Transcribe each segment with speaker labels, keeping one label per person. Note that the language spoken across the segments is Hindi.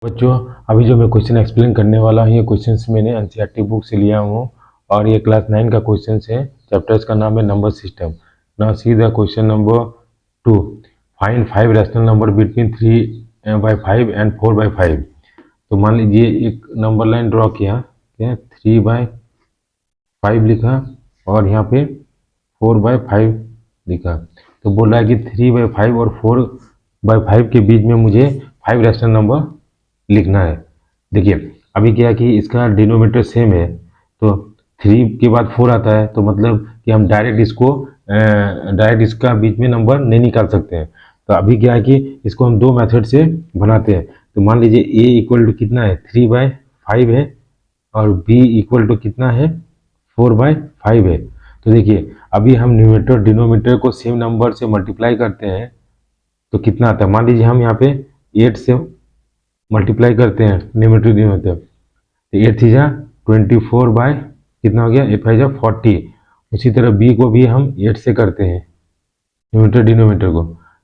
Speaker 1: बच्चों, अभी जो मैं क्वेश्चन एक्सप्लेन करने वाला हूँ, ये क्वेश्चंस मैंने एनसीईआरटी बुक से लिया हूँ और ये क्लास 9 का क्वेश्चंस है। चैप्टर्स का नाम है number system. Now see the question number 2। Find 5 rational number between 3/5 and 4/5। तो मान लीजिए एक नंबर लाइन ड्रॉ किया, क्या 3/5 लिखा और यहाँ पे 4/5 लिखा। तो बोल रहा है कि 3/5 और 4/5 के बीच में मुझे 5 रैशनल नंबर लिखना है। देखिए अभी क्या है कि इसका डिनोमिनेटर सेम है, तो 3 के बाद 4 आता है, तो मतलब कि हम डायरेक्ट इसका बीच में नंबर नहीं निकाल सकते हैं। तो अभी क्या है कि इसको हम दो मेथड से बनाते हैं। तो मान लीजिए a इक्वल टू कितना है 3/5 है और b इक्वल टू कितना है 4/5 है। तो देखिए अभी हम न्यूमरेटर डिनोमिनेटर को सेम नंबर से मल्टीप्लाई करते हैं तो कितना आता है। मान लीजिए हम यहाँ पे 8 से मल्टीप्लाई करते हैं न्यूमरेटर डिनोमिनेटर, तो 8 थी जा 24 बाय कितना हो गया 8 5 जा 40। उसी तरह b को भी हम 8 से करते हैं न्यूमरेटर डिनोमिनेटर को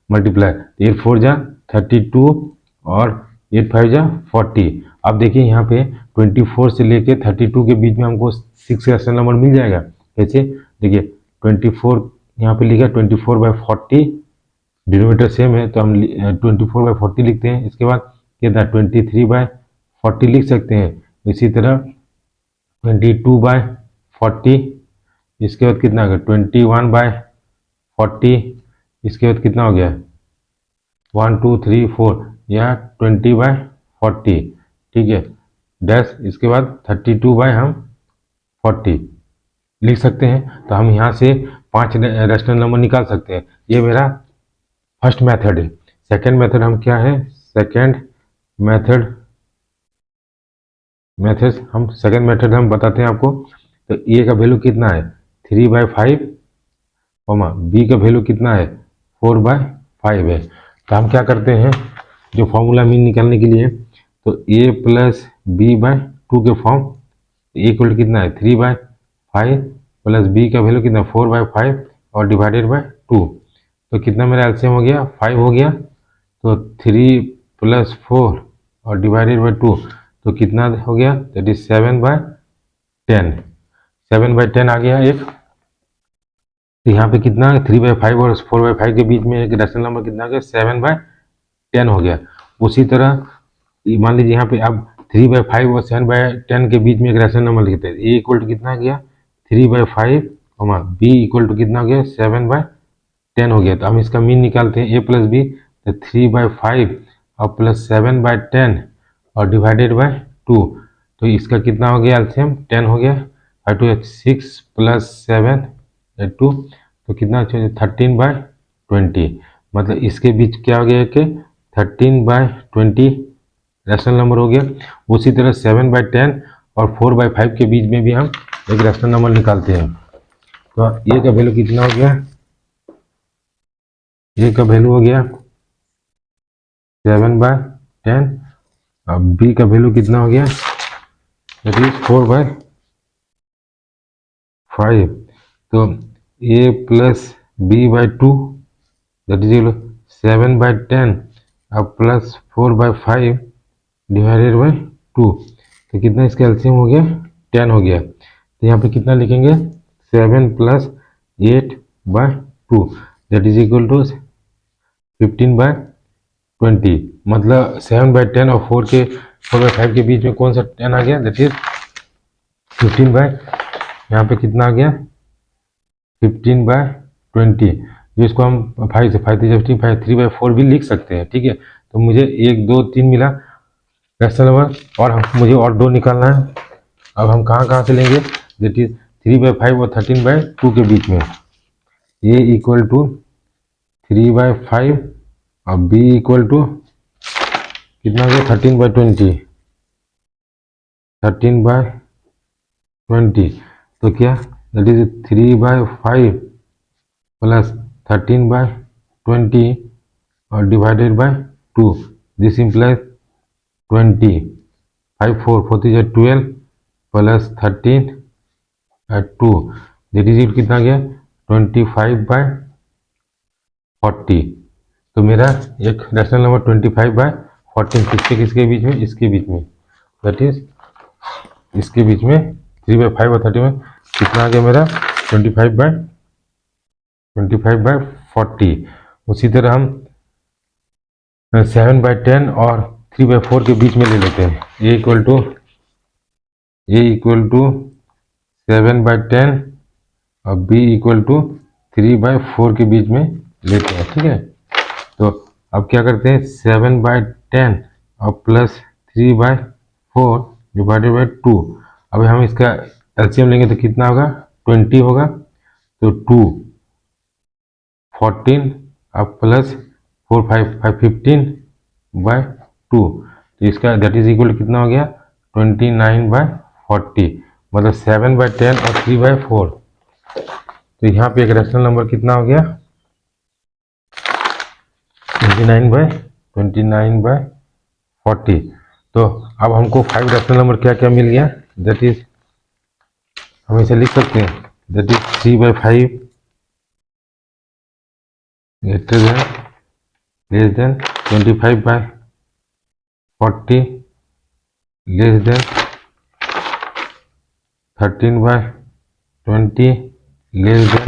Speaker 1: मल्टीप्लाई, तो 8 4 जा 32 और 8 5 जा 40। अब देखिए यहाँ पे 24 से लेके 32 के बीच में हमको 6 रैशनल नंबर मिल जाएगा। कैसे, देखिए 24 यहाँ पे लिखा 24/40, डिनोमिनेटर सेम है तो हम 24/40 लिखते हैं। इसके बाद कितना 23/40 लिख सकते हैं। इसी तरह 22/40, इसके बाद कितना हो गया 21/40, इसके बाद कितना हो गया 1 2 3 4 या 20/40, ठीक है डैश। इसके बाद 32/40 लिख सकते हैं। तो हम यहाँ से 5 रैशनल नंबर निकाल सकते हैं। ये मेरा फर्स्ट मेथड है। सेकेंड मेथड हम क्या है, सेकेंड मेथड हम बताते हैं आपको। तो ए का वैल्यू कितना है 3/5 और बी का वैल्यू कितना है 4/5 है। तो हम क्या करते हैं, जो फॉर्मूला मीन निकालने के लिए, तो a प्लस b/2 के फॉर्म, a इक्वल कितना है 3/5 प्लस b का वैल्यू कितना 4/5 और डिवाइडेड बाय 2। तो कितना मेरा एलसीएम हो गया 5 हो गया, तो 3 + 4 और डिवाइडेड बाय 2, तो कितना हो गया दैट इज 7/10। 7/10 आ गया एक। तो यहाँ पे कितना 3/5 और 4/5 के बीच में एक रैशनल नंबर कितना हो गया 7/10 हो गया। उसी तरह मान लीजिए यहाँ पे अब 3/5 और 7/10 के बीच में एक रैशनल नंबर लिखते हैं। ए इक्वल टू कितना गया 3/5 और बी इक्वल टू कितना हो गया 7/10 हो गया। तो हम इसका मीन निकालते हैं a प्लस बी, तो 3/5 और प्लस 7/10 और डिवाइडेड बाय 2, तो इसका कितना हो गया एलसीएम 10 हो गया। 5 2 6 प्लस 7 2, तो कितना 13/20। मतलब इसके बीच क्या हो गया कि 13/20 रैशनल नंबर हो गया। उसी तरह 7/10 और 4/5 के बीच में भी हम एक रैशनल नंबर निकालते हैं। तो ए का वैल्यू कितना हो गया, ए का वैल्यू हो गया 7/10 और बी का वैल्यू कितना हो गया दैट इज 4/5। तो a plus b/2 that is 7/10 और प्लस 4/5 डिवाइडेड बाय 2, तो कितना इसका एलसीएम हो गया 10 हो गया। तो यहाँ पे कितना लिखेंगे 7 + 8/2 दैट इज इक्वल टू 15/20। मतलब 7/10 और 4/5 के बीच में कौन सा 10 आ गया दैट इज 15 यहाँ पे कितना आ गया 15/20, जो इसको हम 5 से 5 3/4 भी लिख सकते हैं, ठीक है। तो मुझे 1 2 3 मिला रैशनल नंबर और मुझे और 2 निकालना है। अब हम कहाँ से लेंगे दैट इज 3/5 और 13/2 के बीच में। a इक्वल टू 3/5 और b इक्वल टू कितना हो गया 13/20। तो क्या दैट इज 3/5 प्लस 13/20 और divided by 2, this implies 20। 5 4 4 12 plus 13/2 that is कितना गया 25/40। तो मेरा एक रैशनल नंबर 25/40 14 किसके किसके बीच में, इसके बीच में, दैट इज इसके बीच में 3/5 और 30 में कितना आ गया मेरा 25/40। उसी तरह हम 7/10 और 3/4 के बीच में ले लेते हैं। a इक्वल टू 7/10 और b इक्वल टू 3/4 के बीच में लेते हैं, ठीक है। तो अब क्या करते हैं 7/10 और प्लस 3/4 डिवाइडेड बाई 2। अब हम इसका एलसीएम लेंगे तो कितना होगा 20 होगा, तो 2 14 अब प्लस 4 5 15/2, तो इसका दैट इज इक्वल टू कितना हो गया 29/40, मतलब 7/10 और 3/4। तो यहाँ पे एक रैशनल नंबर कितना हो गया 29/40। तो अब हमको 5 रैशनल नंबर क्या क्या मिल गया, दैट इज हम इसे लिख सकते हैं, that is 3/5 greater than less than 25/40 less than 13/20 less than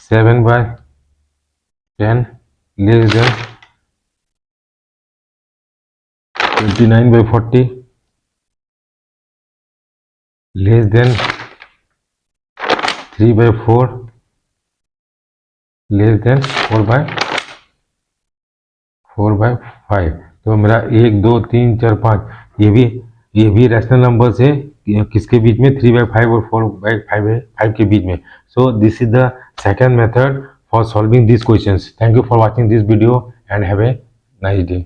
Speaker 1: 7/10 less than 29/40 less than 3/4 less than 4/5। तो मेरा 1 2 3 4 5 ये भी रैशनल नंबर से किसके बीच में 3/5 और 4/5 के बीच में। So this is the second method for solving this questions. Thank you for watching this video and have a nice day.